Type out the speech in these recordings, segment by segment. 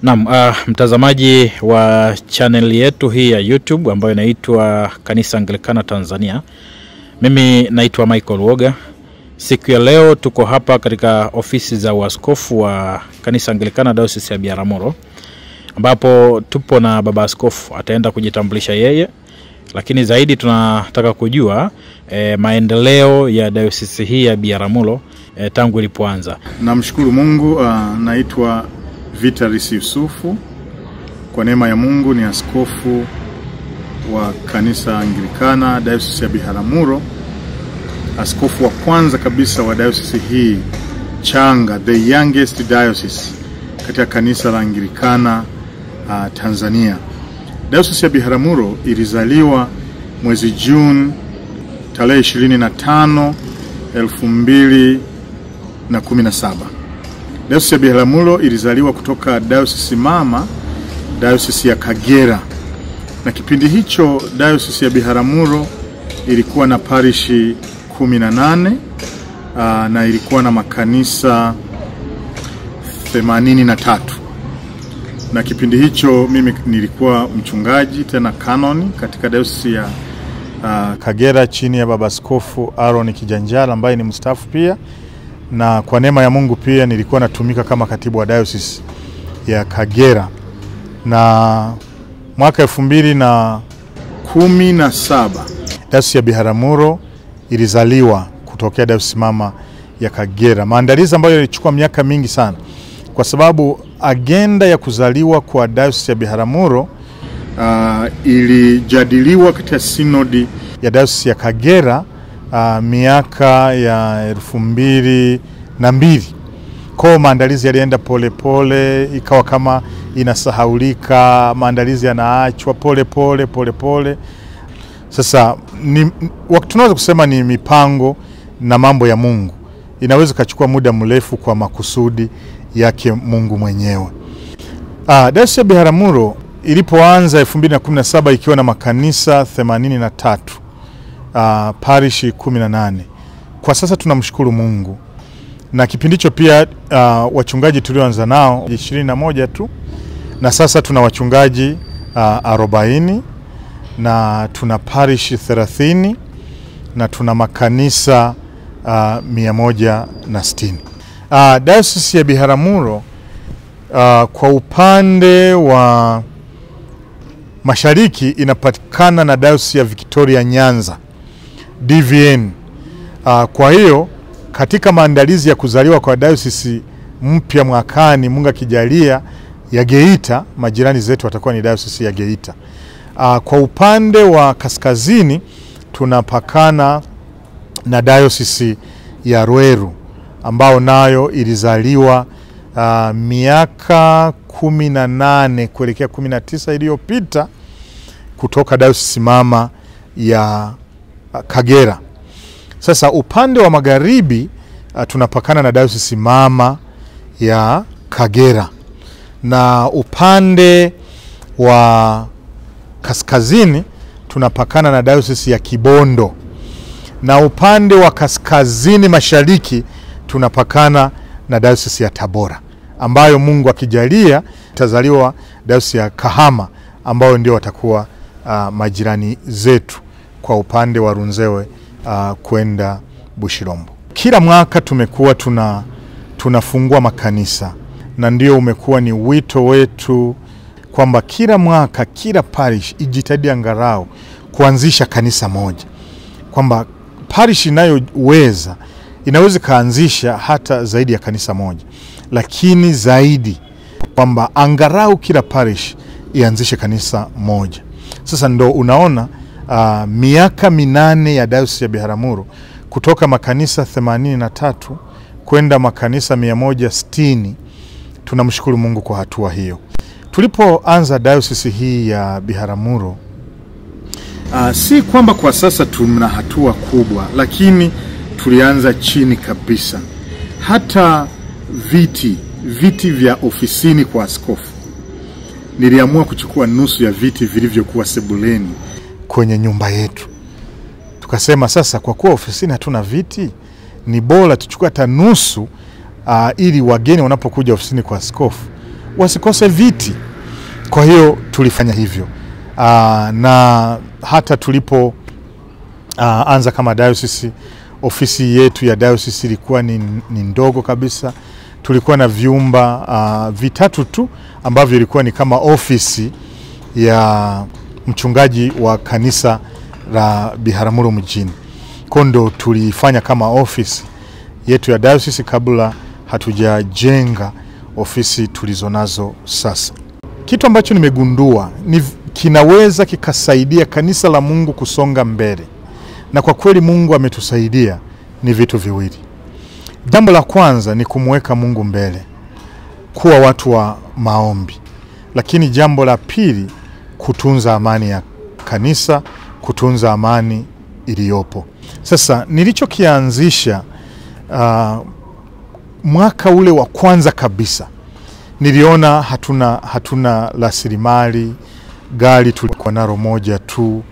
Naam, mtazamaji wa channel yetu hii ya YouTube ambayo inaitwa Kanisa Anglikana Tanzania. Mimi naitwa Michael Woga. Siku ya leo tuko hapa katika ofisi za uaskofu wa Kanisa Anglikana Diocese ya Biharamulo, ambapo tupo na baba askofu. Ataenda kujitambulisha yeye, lakini zaidi tunataka kujua maendeleo ya diocese hii ya Biharamulo tangu ilipoanza. Namshukuru Mungu, naitwa Vitalis Yusufu. Kwa neema ya Mungu ni askofu wa Kanisa Anglikana Diocese ya Biharamulo, askofu wa kwanza kabisa wa diocese hii changa, the youngest diocese katika kanisa la Anglikana Tanzania. Diocese ya Biharamulo ilizaliwa mwezi June tarehe 25, 2017. Diocese ya Biharamulo ilizaliwa kutoka diocese mama, diocese ya Kagera. Na kipindi hicho diocese ya Biharamulo ilikuwa na parishi 18 na ilikuwa na makanisa 83. Na kipindi hicho mimi nilikuwa mchungaji tena kanoni katika diocese ya Kagera chini ya baba askofu Aaron Kijanjala ambaye ni mstaafu pia. Na kwa neema ya Mungu pia nilikuwa natumika kama katibu wa diocese ya Kagera. Na mwaka 2017 diocese ya Biharamulo ilizaliwa kutokea diocese mama ya Kagera. Maandalizi ambayo yalichukua miaka mingi sana, kwa sababu agenda ya kuzaliwa kwa diocese ya Biharamulo ilijadiliwa katika sinodi ya diocese ya Kagera miaka ya 2002. Kwa maandalizi yalienda pole pole, ikawa kama inasahaulika, maandalizi yanaachwa pole pole. Sasa tunaweza kusema ni mipango na mambo ya Mungu. Inaweza kuchukua muda mrefu kwa makusudi yake Mungu mwenyewe. Diocese ya Biharamulo ilipoanza 2017 ikiwa na makanisa 83, parishi 18. Kwa sasa tunamshukuru Mungu. Na kipindi hicho pia wachungaji tulioanza nao 21 tu, na sasa tuna wachungaji 40 na tuna parishi 30 na tuna makanisa 160. Diocese ya Biharamulo kwa upande wa mashariki inapatikana na diocese ya Victoria Nyanza, DVN. Kwa hiyo katika maandalizi ya kuzaliwa kwa diocese mpya mwakani, Mungu akijalia, ya Geita, majirani zetu watakuwa ni diocese ya Geita. Kwa upande wa kaskazini tunapakana na diocese ya Rweru, ambao nayo ilizaliwa miaka 18 kuelekea 19 iliyopita kutoka diocese mama ya Kagera. Sasa upande wa magharibi tunapakana na diocese mama ya Kagera, na upande wa kaskazini tunapakana na diocese ya Kibondo, na upande wa kaskazini mashariki tunapakana na diocese ya Tabora, ambayo Mungu akijalia tazaliwa diocese ya Kahama, ambao ndio watakuwa majirani zetu kwa upande wa Runzewe kwenda Bushirombo. Kila mwaka tumekuwa tunafungua makanisa, na ndio umekuwa ni wito wetu kwamba kila mwaka kila parish ijitahidi angalau kuanzisha kanisa moja, kwamba parish inayoweza inaweza kaanzisha hata zaidi ya kanisa moja, lakini zaidi kwamba angalau kila parish ianzishe kanisa moja. Sasa ndo unaona miaka 8 ya diocese ya Biharamulo kutoka makanisa 83 kwenda makanisa 160. Tunamshukuru Mungu kwa hatua hiyo. Tulipoanza diocese hii ya Biharamulo, si kwamba kwa sasa tuna hatua kubwa, lakini tulianza chini kabisa. Hata viti vya ofisini kwa askofu niliamua kuchukua nusu ya viti vilivyokuwa sebuleni kwenye nyumba yetu. Tukasema sasa kwa kuwa ofisini hatuna viti, ni bora tuchukue hata nusu ili wageni wanapokuja ofisini kwa askofu wasikose viti. Kwa hiyo tulifanya hivyo. Na hata tulipo anza kama diocese, ofisi yetu ya diocese ilikuwa ni ndogo kabisa. Tulikuwa na vyumba vitatu tu ambavyo ilikuwa ni kama ofisi ya mchungaji wa kanisa la Biharamulo mjini. Kondo tulifanya kama ofisi yetu ya diocese kabla hatujajenga ofisi tulizonazo sasa. Kitu ambacho nimegundua kinaweza kikasaidia kanisa la Mungu kusonga mbele. Na kwa kweli Mungu ametusaidia ni vitu viwili. Jambo la kwanza ni kumweka Mungu mbele, kuwa watu wa maombi. Lakini jambo la pili, kutunza amani ya kanisa, kutunza amani iliyopo. Sasa nilichokianzisha mwaka ule wa kwanza kabisa, niliona hatuna rasilimali. Gari tulikuwa nalo moja tu,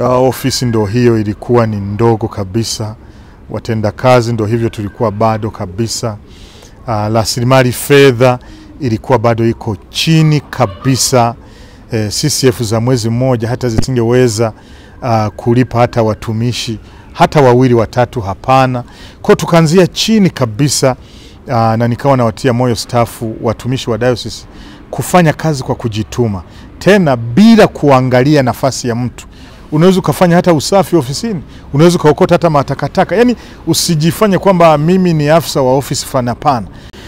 ofisi ndo hiyo ilikuwa ni ndogo kabisa, watenda kazi ndo hivyo tulikuwa bado kabisa, rasilimali fedha ilikuwa bado iko chini kabisa. CCF za mwezi mmoja hata zisingeweza kulipa hata watumishi hata wawili watatu, hapana. Kwa tukaanzia chini kabisa, na nikawa nawatia moyo stafu watumishi wa diocese kufanya kazi kwa kujituma, tena bila kuangalia nafasi ya mtu. Unaweza ukafanya hata usafi ofisini, unaweza ukaokota hata matakataka. Yani usijifanye kwamba mimi ni afisa wa ofisi fana pana.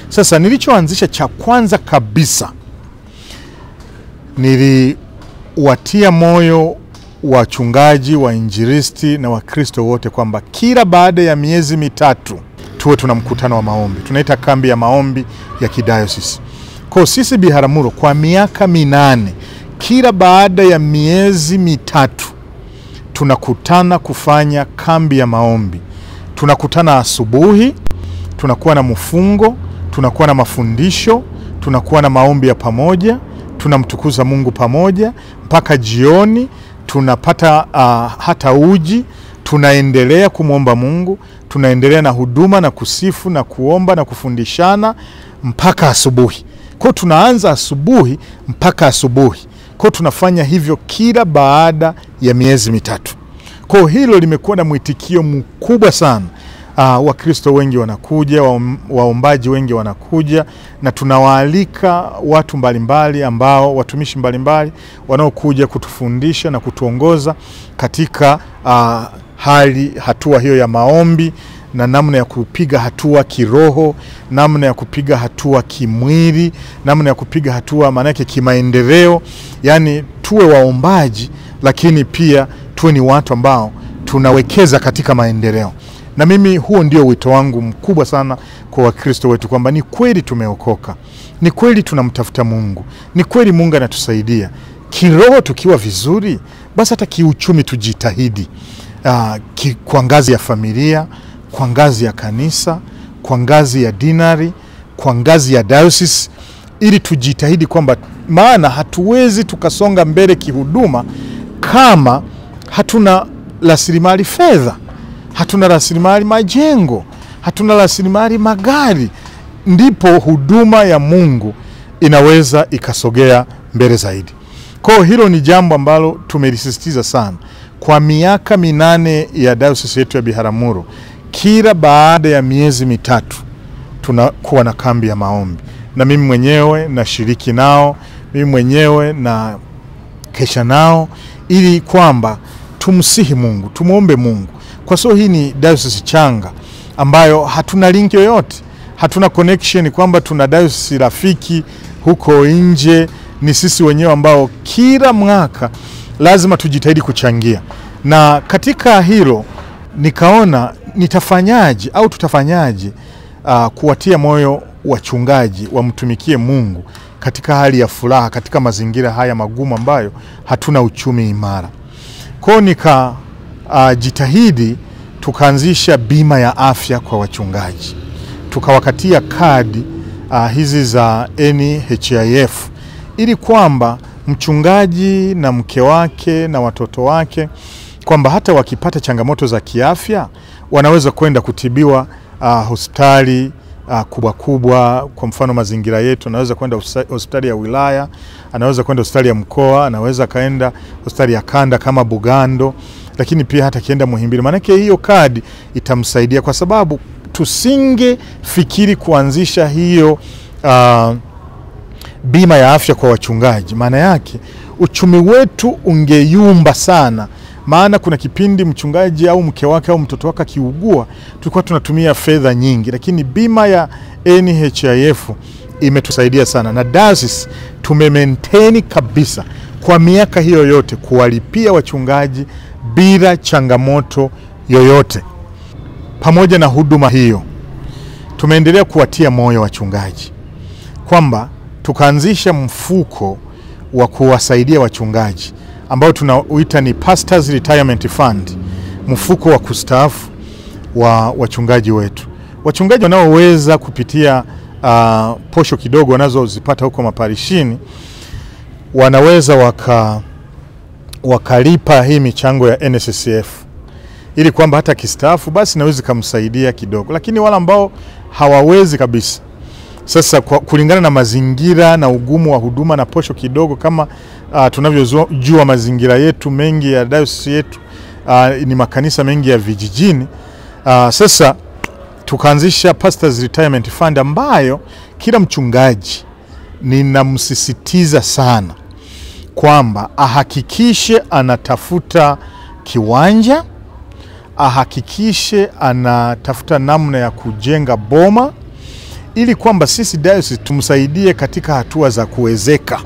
Sasa nilichoanzisha cha kwanza kabisa, niliwatia moyo wachungaji, wainjilisti na Wakristo wote kwamba kila baada ya miezi mitatu tuwe tuna mkutano wa maombi. Tunaita kambi ya maombi ya kidiocese. Kwa sisi Biharamulo kwa miaka 8, kila baada ya miezi mitatu tunakutana kufanya kambi ya maombi. Tunakutana asubuhi, tunakuwa na mfungo, tunakuwa na mafundisho, tunakuwa na maombi ya pamoja, tunamtukuza Mungu pamoja mpaka jioni. Tunapata hata uji, tunaendelea kumwomba Mungu, tunaendelea na huduma na kusifu na kuomba na kufundishana mpaka asubuhi. Kwa tunaanza asubuhi mpaka asubuhi. Kwa tunafanya hivyo kila baada ya miezi mitatu. Kwa hilo limekuwa na mwitikio mkubwa sana. Wakristo wengi wanakuja, waombaji wengi wanakuja, na tunawaalika watu mbalimbali ambao watumishi mbalimbali wanaokuja kutufundisha na kutuongoza katika hatua hiyo ya maombi, na namna ya kupiga hatua kiroho, namna ya kupiga hatua kimwili, namna ya kupiga hatua manake kimaendeleo. Yani tuwe waombaji, lakini pia tuwe ni watu ambao tunawekeza katika maendeleo. Na mimi huo ndio wito wangu mkubwa sana kwa Wakristo wetu, kwamba ni kweli tumeokoka, ni kweli tunamtafuta Mungu, ni kweli Mungu anatusaidia kiroho. Tukiwa vizuri, basi hata kiuchumi tujitahidi, kwa ngazi ya familia, kwa ngazi ya kanisa, kwa ngazi ya dinari, kwa ngazi ya diocese, ili tujitahidi kwamba, maana hatuwezi tukasonga mbele kihuduma kama hatuna rasilimali fedha, hatuna rasilimali majengo, hatuna rasilimali magari. Ndipo huduma ya Mungu inaweza ikasogea mbele zaidi. Kwa hilo ni jambo ambalo tumelisisitiza sana kwa miaka 8 ya diocese yetu ya Biharamulo. Kila baada ya miezi mitatu tunakuwa na kambi ya maombi, na mimi mwenyewe nashiriki nao, mimi mwenyewe na kesha nao, ili kwamba tumsihi Mungu, tumuombe Mungu. Kwa sababu hii ni diocese changa ambayo hatuna link yoyote, hatuna connection kwamba tuna diocese rafiki huko nje. Ni sisi wenyewe ambao kila mwaka lazima tujitahidi kuchangia. Na katika hilo nikaona nitafanyaje au tutafanyaje kuwatia moyo wachungaji wamtumikie Mungu katika hali ya furaha, katika mazingira haya magumu ambayo hatuna uchumi imara. Kwa nikajitahidi, tukaanzisha bima ya afya kwa wachungaji. Tukawakatia kadi hizi za NHIF, ili kwamba mchungaji na mke wake na watoto wake, kwamba hata wakipata changamoto za kiafya wanaweza kwenda kutibiwa hospitali kubwa kubwa. Kwa mfano mazingira yetu, anaweza kwenda hospitali ya wilaya, anaweza kwenda hospitali ya mkoa, anaweza kaenda hospitali ya kanda kama Bugando, lakini pia hata kienda Muhimbili. Maanake hiyo kadi itamsaidia, kwa sababu tusingefikiri kuanzisha hiyo bima ya afya kwa wachungaji, maana yake uchumi wetu ungeyumba sana. Maana kuna kipindi mchungaji au mke wake au mtoto wake kiugua, tulikuwa tunatumia fedha nyingi, lakini bima ya NHIF imetusaidia sana, na dayosisi tumemaintain kabisa kwa miaka hiyo yote kuwalipia wachungaji bila changamoto yoyote. Pamoja na huduma hiyo, tumeendelea kuwatia moyo wachungaji kwamba tukaanzisha mfuko wa kuwasaidia wachungaji ambao tunauita ni Pastors Retirement Fund, mfuko wa kustaafu wa wachungaji wetu. Wachungaji wanaoweza kupitia posho kidogo wanazozipata huko maparishini, wanaweza wakalipa hii michango ya NSSF, ili kwamba hata kistaafu basi naweza kumsaidia kidogo. Lakini wale ambao hawawezi kabisa, sasa kulingana na mazingira na ugumu wa huduma na posho kidogo, kama tunavyojua mazingira yetu mengi ya dayosisi yetu ni makanisa mengi ya vijijini, sasa tukaanzisha Pastors Retirement Fund ambayo kila mchungaji ninamsisitiza sana kwamba ahakikishe anatafuta kiwanja, ahakikishe anatafuta namna ya kujenga boma, ili kwamba sisi dayosisi tumsaidie katika hatua za kuwezeka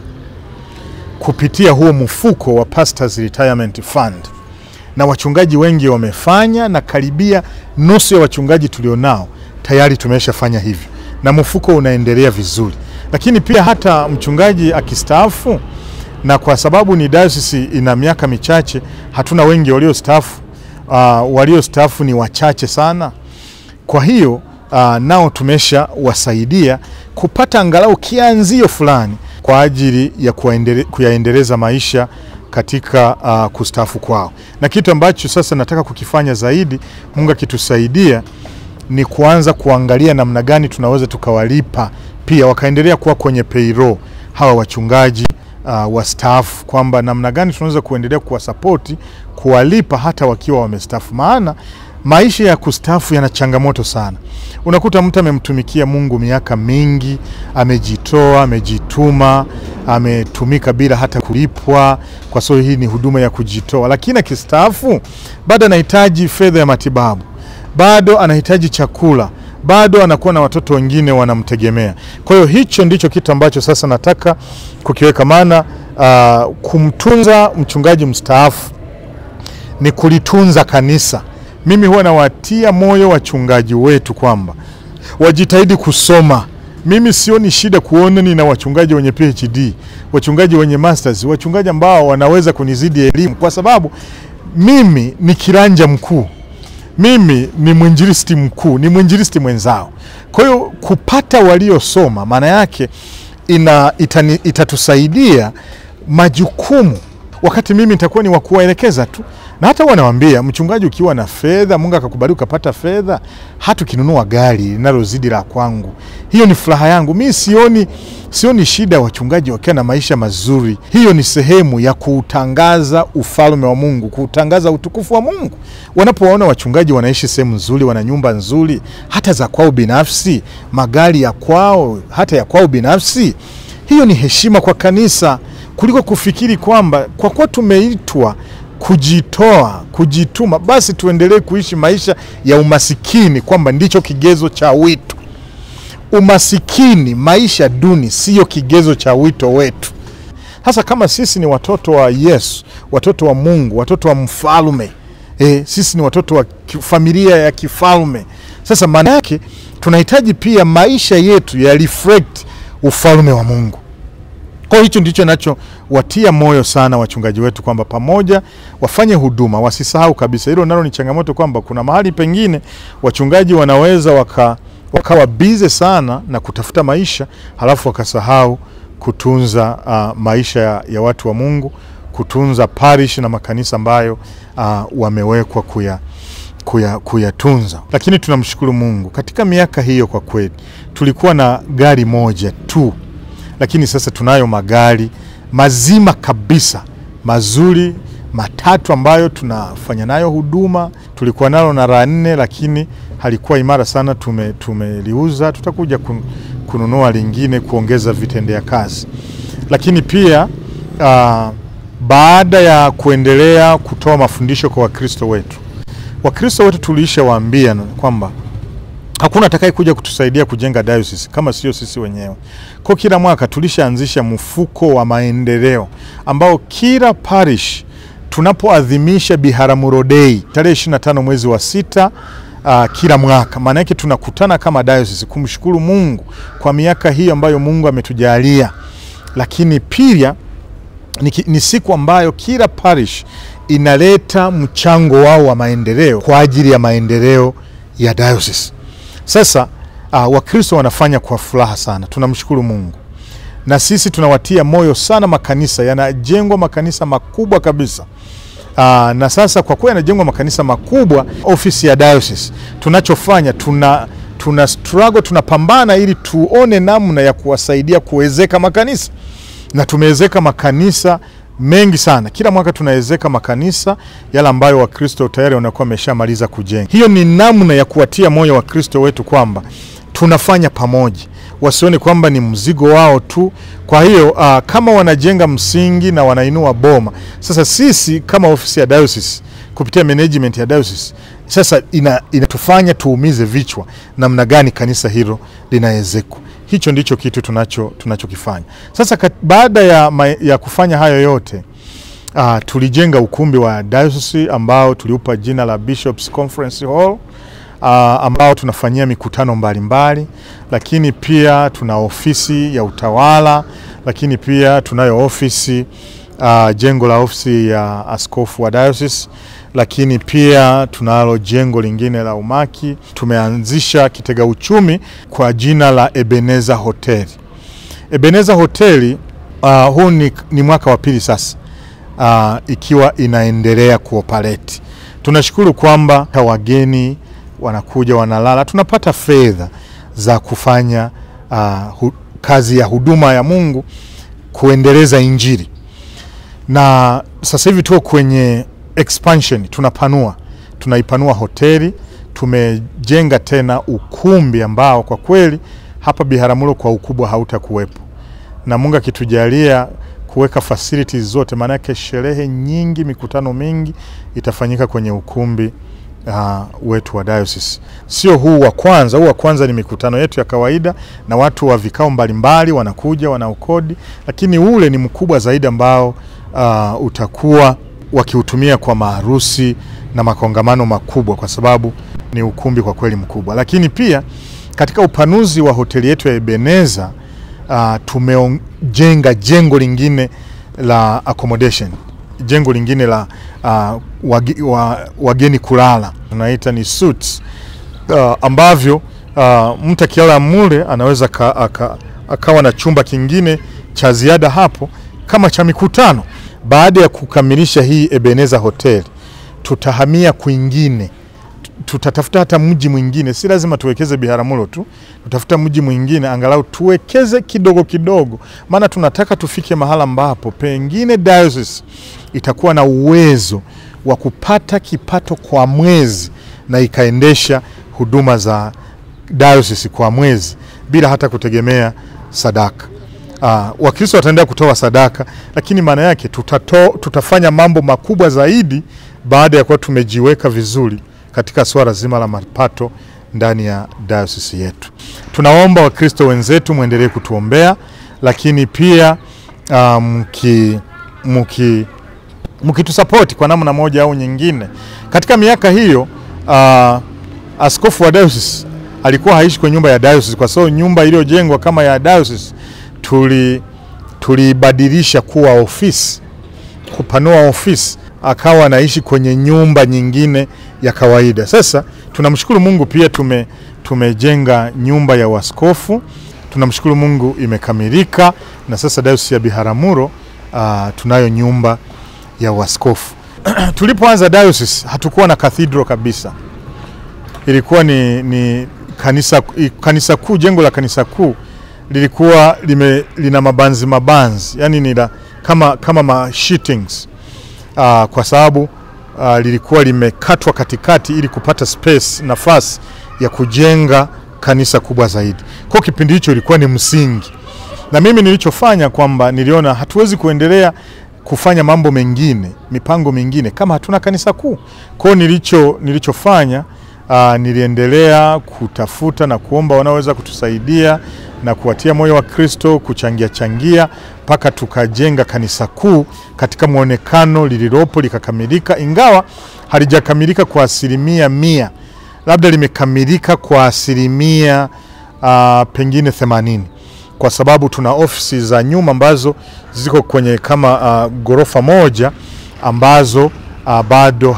kupitia huo mfuko wa Pastors Retirement Fund. Na wachungaji wengi wamefanya, na karibia nusu ya wachungaji tulionao tayari tumeshafanya hivyo, na mfuko unaendelea vizuri. Lakini pia hata mchungaji akistaafu, na kwa sababu ni dayosisi ina miaka michache, hatuna wengi waliostaafu ni wachache sana. Kwa hiyo nao tumesha wasaidia kupata angalau kianzio fulani kwa ajili ya kuyaendeleza maisha katika kustaafu kwao. Na kitu ambacho sasa nataka kukifanya zaidi, Mungu akitusaidia, ni kuanza kuangalia namna gani tunaweza tukawalipa pia wakaendelea kuwa kwenye payroll hawa wachungaji wastaafu, kwamba namna gani tunaweza kuendelea kuwasapoti kuwalipa hata wakiwa wamestaafu. Maana maisha ya kustaafu yana changamoto sana. Unakuta mtu amemtumikia Mungu miaka mingi, amejitoa, amejituma, ametumika bila hata kulipwa, kwa sababu hii ni huduma ya kujitoa. Lakini akistaafu bado anahitaji fedha ya matibabu, bado anahitaji chakula, bado anakuwa na watoto wengine wanamtegemea. Kwa hiyo hicho ndicho kitu ambacho sasa nataka kukiweka. Maana kumtunza mchungaji mstaafu ni kulitunza kanisa. Mimi huwa nawatia moyo wachungaji wetu kwamba wajitahidi kusoma. Mimi sioni shida kuona nina wachungaji wenye PhD, wachungaji wenye masters, wachungaji ambao wanaweza kunizidi elimu, kwa sababu mimi ni kiranja mkuu. Mimi ni mwinjilisti mkuu, ni mwinjilisti mwenzao. Kwa hiyo kupata waliosoma, maana yake itatusaidia majukumu, wakati mimi nitakuwa ni wa kuwaelekeza tu. Na hata wanawaambia, mchungaji ukiwa na fedha, Mungu akakubali ukapata fedha, hata ukinunua gari linalozidi la kwangu, hiyo ni furaha yangu. Mimi sioni shida wachungaji wakiwa na maisha mazuri. Hiyo ni sehemu ya kutangaza ufalme wa Mungu, kutangaza utukufu wa Mungu. Wanapoona wachungaji wanaishi sehemu nzuri, wana nyumba nzuri, hata za kwao binafsi, magari ya kwao, hata ya kwao binafsi, hiyo ni heshima kwa kanisa, kuliko kufikiri kwamba kwa kuwa tumeitwa kujitoa, kujituma, basi tuendelee kuishi maisha ya umasikini, kwamba ndicho kigezo cha wito. Umasikini, maisha duni, sio kigezo cha wito wetu. Hasa kama sisi ni watoto wa Yesu, watoto wa Mungu, watoto wa mfalme, sisi ni watoto wa familia ya kifalme. Sasa maana yake tunahitaji pia maisha yetu ya reflect ufalme wa Mungu. Kwa hicho ndicho nacho watia moyo sana wachungaji wetu, kwamba pamoja wafanye huduma, wasisahau kabisa. Hilo nalo ni changamoto, kwamba kuna mahali pengine wachungaji wanaweza wakawa busy sana na kutafuta maisha, halafu wakasahau kutunza maisha ya watu wa Mungu, kutunza parish na makanisa ambayo wamewekwa kuyatunza. Lakini tunamshukuru Mungu, katika miaka hiyo kwa kweli tulikuwa na gari moja tu, lakini sasa tunayo magari mazima kabisa mazuri matatu ambayo tunafanya nayo huduma. Tulikuwa nalo na la 4 lakini halikuwa imara sana, tumeliuza. Tutakuja kununua lingine kuongeza vitendea kazi. Lakini pia baada ya kuendelea kutoa mafundisho kwa Wakristo wetu tulishawaambia kwamba hakuna atakaye kuja kutusaidia kujenga diocese kama sio sisi wenyewe. Kwa kila mwaka tulishaanzisha mfuko wa maendeleo ambao kila parish tunapoadhimisha Biharamulo Day tarehe 25 mwezi wa 6 kila mwaka, maana yake tunakutana kama diocese kumshukuru Mungu kwa miaka hii ambayo Mungu ametujalia. Lakini pia ni siku ambayo kila parish inaleta mchango wao wa maendeleo kwa ajili ya maendeleo ya diocese. Sasa Wakristo wanafanya kwa furaha sana, tunamshukuru Mungu. Na sisi tunawatia moyo sana makanisa, yanajengwa makanisa makubwa kabisa. Na sasa kwa kuwa yanajengwa makanisa makubwa, ofisi ya diocese tunachofanya tuna struggle, tunapambana ili tuone namna ya kuwasaidia kuwezeka makanisa. Na tumewezeka makanisa mengi sana. Kila mwaka tunawezeka makanisa yale ambayo Wakristo tayari wanakuwa wameshamaliza kujenga. Hiyo ni namna ya kuwatia moyo Wakristo wetu kwamba tunafanya pamoja, wasione kwamba ni mzigo wao tu. Kwa hiyo kama wanajenga msingi na wanainua boma, sasa sisi kama ofisi ya diocese kupitia management ya diocese sasa inatufanya tuumize vichwa namna gani kanisa hilo linaezekwa. Hicho ndicho kitu tunachokifanya. Sasa baada ya kufanya hayo yote, tulijenga ukumbi wa diocese ambao tuliupa jina la Bishops Conference Hall, ambao tunafanyia mikutano mbalimbali. Lakini pia tuna ofisi ya utawala, lakini pia tunayo ofisi jengo la ofisi ya askofu wa diocese. Lakini pia tunalo jengo lingine la umaki. Tumeanzisha kitega uchumi kwa jina la Ebeneza Hotel. Ebeneza Hotel huu ni mwaka wa pili sasa ikiwa inaendelea kuoperate. Tunashukuru kwamba wageni wanakuja wanalala, tunapata fedha za kufanya kazi ya huduma ya Mungu, kuendeleza injili. Na sasa hivi tuko kwenye expansion, tunaipanua hoteli. Tumejenga tena ukumbi ambao kwa kweli hapa Biharamulo kwa ukubwa hautakuwepo, na Mungu akitujalia kuweka facilities zote, maana yake sherehe nyingi, mikutano mingi itafanyika kwenye ukumbi wetu wa diocese. Sio huu wa kwanza ni mikutano yetu ya kawaida na watu wa vikao mbalimbali wanakuja wanaukodi, lakini ule ni mkubwa zaidi ambao utakuwa wakiutumia kwa maharusi na makongamano makubwa, kwa sababu ni ukumbi kwa kweli mkubwa. Lakini pia katika upanuzi wa hoteli yetu ya Ebeneza tumejenga jengo lingine la accommodation, jengo lingine la wageni kulala, tunaita ni suites, ambavyo mtu akiala mule anaweza akawa na chumba kingine cha ziada hapo kama cha mikutano. Baada ya kukamilisha hii Ebeneza Hotel, tutahamia kwingine. Tutatafuta hata mji mwingine, si lazima tuwekeze Biharamulo tu. Tutafuta mji mwingine angalau tuwekeze kidogo kidogo, maana tunataka tufike mahala ambapo pengine diocese itakuwa na uwezo wa kupata kipato kwa mwezi na ikaendesha huduma za diocese kwa mwezi bila hata kutegemea sadaka. Wakristo wataendelea kutoa sadaka, lakini maana yake tutafanya mambo makubwa zaidi baada ya kuwa tumejiweka vizuri katika swala zima la mapato ndani ya diocese yetu. Tunaomba Wakristo wenzetu muendelee kutuombea, lakini pia mkitusupport kwa namna moja au nyingine. Katika miaka hiyo askofu wa diocese alikuwa haishi kwa nyumba ya diocese, kwa sababu nyumba iliyojengwa kama ya diocese tulibadilisha kuwa ofisi, kupanua ofisi, akawa anaishi kwenye nyumba nyingine ya kawaida. Sasa tunamshukuru Mungu, pia tumejenga nyumba ya waskofu. Tunamshukuru Mungu imekamilika, na sasa diocese ya Biharamulo tunayo nyumba ya waskofu. Tulipoanza diocese hatukuwa na cathedral kabisa. ilikuwa ni kanisa kuu. Jengo la kanisa kuu lilikuwa lina mabanzi, yani ni kama ma sheetings, kwa sababu lilikuwa limekatwa katikati ili kupata space, nafasi ya kujenga kanisa kubwa zaidi. Kwa kipindi hicho ilikuwa ni msingi. Na mimi nilichofanya kwamba niliona hatuwezi kuendelea kufanya mambo mengine, mipango mingine kama hatuna kanisa kuu. Kwa nilichofanya niliendelea kutafuta na kuomba wanaweza kutusaidia na kuwatia moyo wa Kristo, kuchangia mpaka tukajenga kanisa kuu katika muonekano lililopo, likakamilika, ingawa halijakamilika kwa 100%, labda limekamilika kwa 80%, pengine 80%, kwa sababu tuna ofisi za nyuma ambazo ziko kwenye kama gorofa moja ambazo bado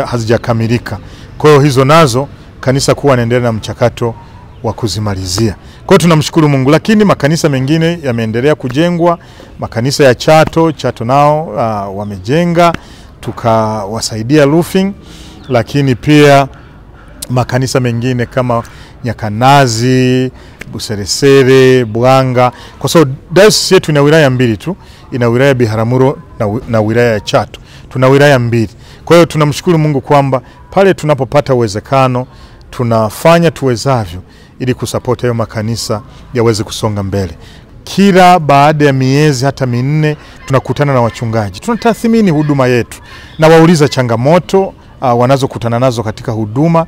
hazijakamilika. Kwa hiyo hizo nazo kanisa kuu anaendelea na mchakato wa kuzimalizia. Kwa hiyo tunamshukuru Mungu, lakini makanisa mengine yameendelea kujengwa. Makanisa ya Chato nao wamejenga, tukawasaidia roofing, lakini pia makanisa mengine kama Nyakanazi, Buseresere, Bwanga, kwa sababu diocese yetu ina wilaya mbili tu, ina wilaya Biharamulo na wilaya ya Chato. Tuna wilaya mbili. Kwa hiyo tunamshukuru Mungu kwamba pale tunapopata uwezekano tunafanya tuwezavyo ili kusupport hayo makanisa yaweze kusonga mbele. Kila baada ya miezi hata 4 tunakutana na wachungaji. Tunatathmini huduma yetu na wauliza changamoto wanazokutana nazo katika huduma,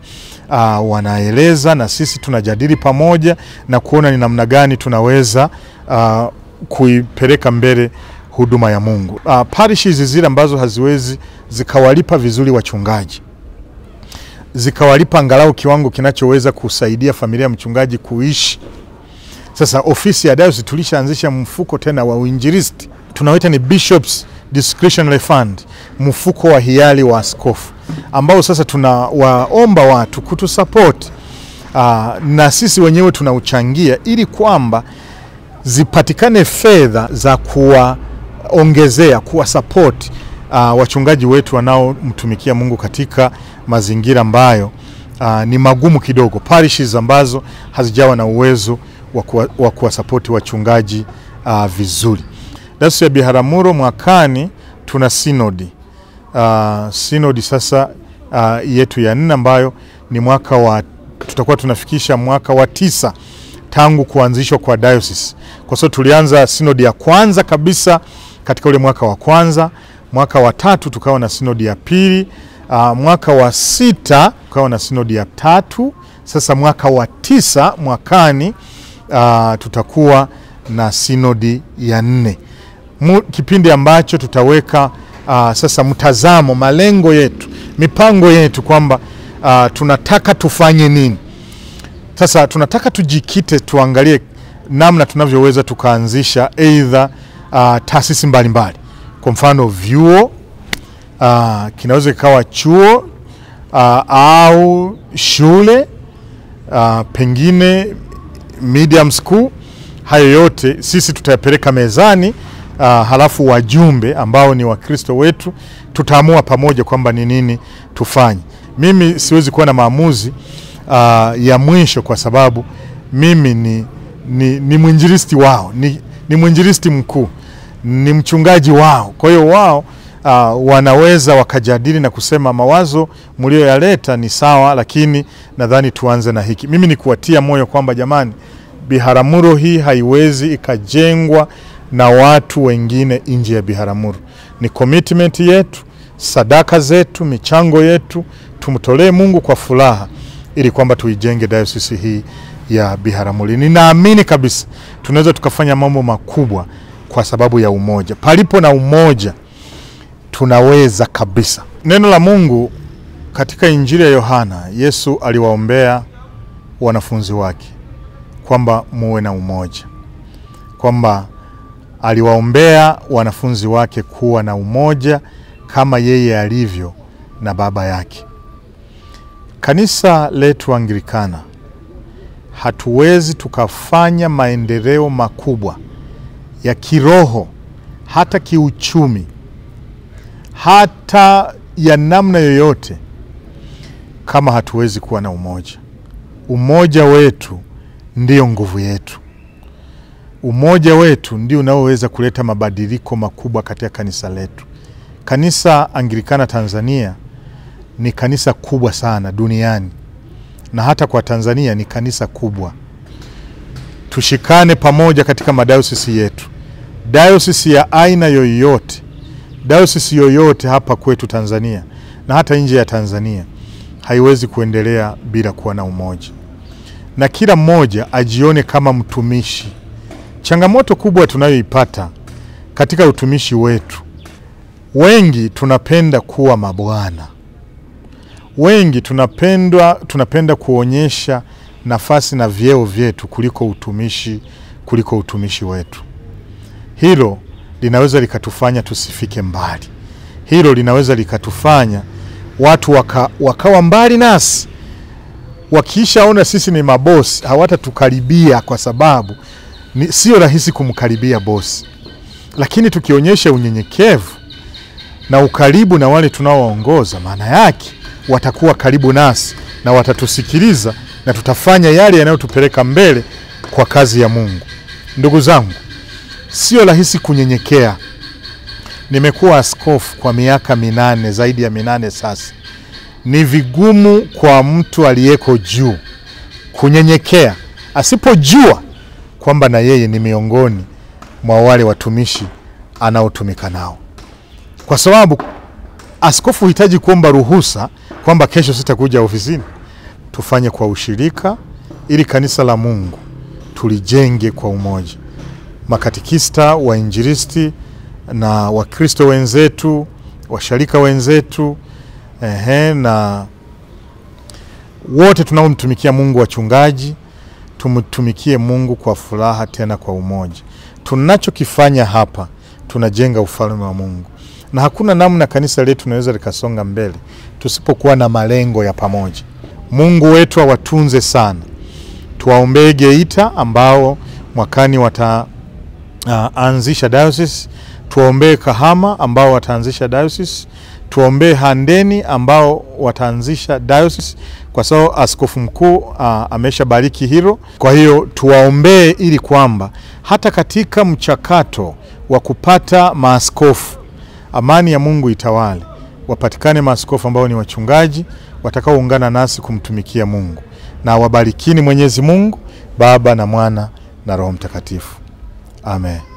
wanaeleza na sisi tunajadili pamoja na kuona ni namna gani tunaweza kuipeleka mbele huduma ya Mungu. Parishes zile ambazo haziwezi zikawalipa vizuri wachungaji, zikawalipa angalau kiwango kinachoweza kusaidia familia ya mchungaji kuishi. Sasa ofisi ya diocese tulishaanzisha mfuko tena wa uinjilisti, tunaoita ni Bishops Discretionary Fund, mfuko wa hiari wa askofu, ambao sasa tunawaomba watu kutusupport, na sisi wenyewe tunauchangia ili kwamba zipatikane fedha za kuwaongezea, kuwasupport wachungaji wetu wanaomtumikia Mungu katika mazingira ambayo ni magumu kidogo, parishes ambazo hazijawa na uwezo wa kuwasupport wachungaji vizuri. Dayosisi ya Biharamulo mwakani tuna sinodi. Sinodi sasa yetu ya 4 ambayo ni tutakuwa tunafikisha mwaka wa 9 tangu kuanzishwa kwa diocese. Kwa sababu tulianza sinodi ya kwanza kabisa katika ule mwaka wa kwanza, mwaka wa 3 tukawa na sinodi ya pili, mwaka wa 6 tukawa na sinodi ya 3, sasa mwaka wa 9 mwakani tutakuwa na sinodi ya 4. Kipindi ambacho tutaweka sasa mtazamo, malengo yetu, mipango yetu kwamba tunataka tufanye nini. Sasa tunataka tujikite, tuangalie namna tunavyoweza tukaanzisha either taasisi mbalimbali. Kwa mfano vyuo, kinaweza ikawa chuo au shule, pengine medium school. Hayo yote sisi tutayapeleka mezani, halafu wajumbe ambao ni Wakristo wetu tutaamua pamoja kwamba ni nini tufanye. Mimi siwezi kuwa na maamuzi ya mwisho kwa sababu mimi ni mwinjilisti wao, ni mwinjilisti mkuu, ni mchungaji wao. Kwa hiyo wao wanaweza wakajadili na kusema mawazo mlioyaleta ni sawa, lakini nadhani tuanze na hiki. Mimi ni kuwatia moyo kwamba jamani, Biharamulo hii haiwezi ikajengwa na watu wengine nje ya Biharamulo. Ni commitment yetu, sadaka zetu, michango yetu, tumtolee Mungu kwa furaha ili kwamba tuijenge diocese hii ya Biharamulo. Ninaamini kabisa tunaweza tukafanya mambo makubwa kwa sababu ya umoja. Palipo na umoja tunaweza kabisa. Neno la Mungu katika Injili ya Yohana, Yesu aliwaombea wanafunzi wake kwamba muwe na umoja, kwamba aliwaombea wanafunzi wake kuwa na umoja kama yeye alivyo na Baba yake. Kanisa letu Anglikana hatuwezi tukafanya maendeleo makubwa ya kiroho, hata kiuchumi, hata ya namna yoyote kama hatuwezi kuwa na umoja. Umoja wetu ndio nguvu yetu. Umoja wetu ndio unaoweza kuleta mabadiliko makubwa katika kanisa letu. Kanisa Anglikana Tanzania ni kanisa kubwa sana duniani, na hata kwa Tanzania ni kanisa kubwa. Tushikane pamoja katika madayosisi yetu. Dayosisi ya aina yoyote, dayosisi yoyote hapa kwetu Tanzania na hata nje ya Tanzania haiwezi kuendelea bila kuwa na umoja. Na kila mmoja ajione kama mtumishi. Changamoto kubwa tunayoipata katika utumishi wetu, wengi tunapenda kuwa mabwana. Wengi tunapenda kuonyesha nafasi na vyeo vyetu kuliko utumishi wetu. Hilo linaweza likatufanya tusifike mbali. Hilo linaweza likatufanya watu wakawa mbali nasi. Wakishaona sisi ni mabosi, hawatatukaribia kwa sababu sio rahisi kumkaribia bosi. Lakini tukionyesha unyenyekevu na ukaribu na wale tunaoongoza, maana yake watakuwa karibu nasi na watatusikiliza na tutafanya yale yanayotupeleka mbele kwa kazi ya Mungu. Ndugu zangu, sio rahisi kunyenyekea. Nimekuwa askofu kwa miaka 8, zaidi ya 8 sasa. Ni vigumu kwa mtu aliyeko juu kunyenyekea asipojua kwamba na yeye ni miongoni mwa wale watumishi anaotumika nao. Kwa sababu askofu hitaji kuomba ruhusa kwamba kesho sitakuja ofisini. Tufanye kwa ushirika ili kanisa la Mungu tulijenge kwa umoja. Makatikista, wainjilisti na Wakristo wenzetu, washarika wenzetu, na wote tunaomtumikia Mungu, wachungaji, tumtumikie Mungu kwa furaha tena kwa umoja. Tunachokifanya hapa tunajenga ufalme wa Mungu. Na hakuna namna kanisa letu linaweza likasonga mbele tusipokuwa na malengo ya pamoja. Mungu wetu awatunze sana. Tuwaombee Geita ambao mwakani wataanzisha diocese. Tuwaombee Kahama ambao wataanzisha diocese. Tuwaombee Handeni ambao wataanzisha diocese, kwa sababu askofu mkuu ameshabariki hilo. Kwa hiyo tuwaombee ili kwamba hata katika mchakato wa kupata maaskofu, amani ya Mungu itawale. Wapatikane maaskofu ambao ni wachungaji watakaoungana nasi kumtumikia Mungu. Na wabarikini Mwenyezi Mungu, Baba na Mwana na Roho Mtakatifu. Amen.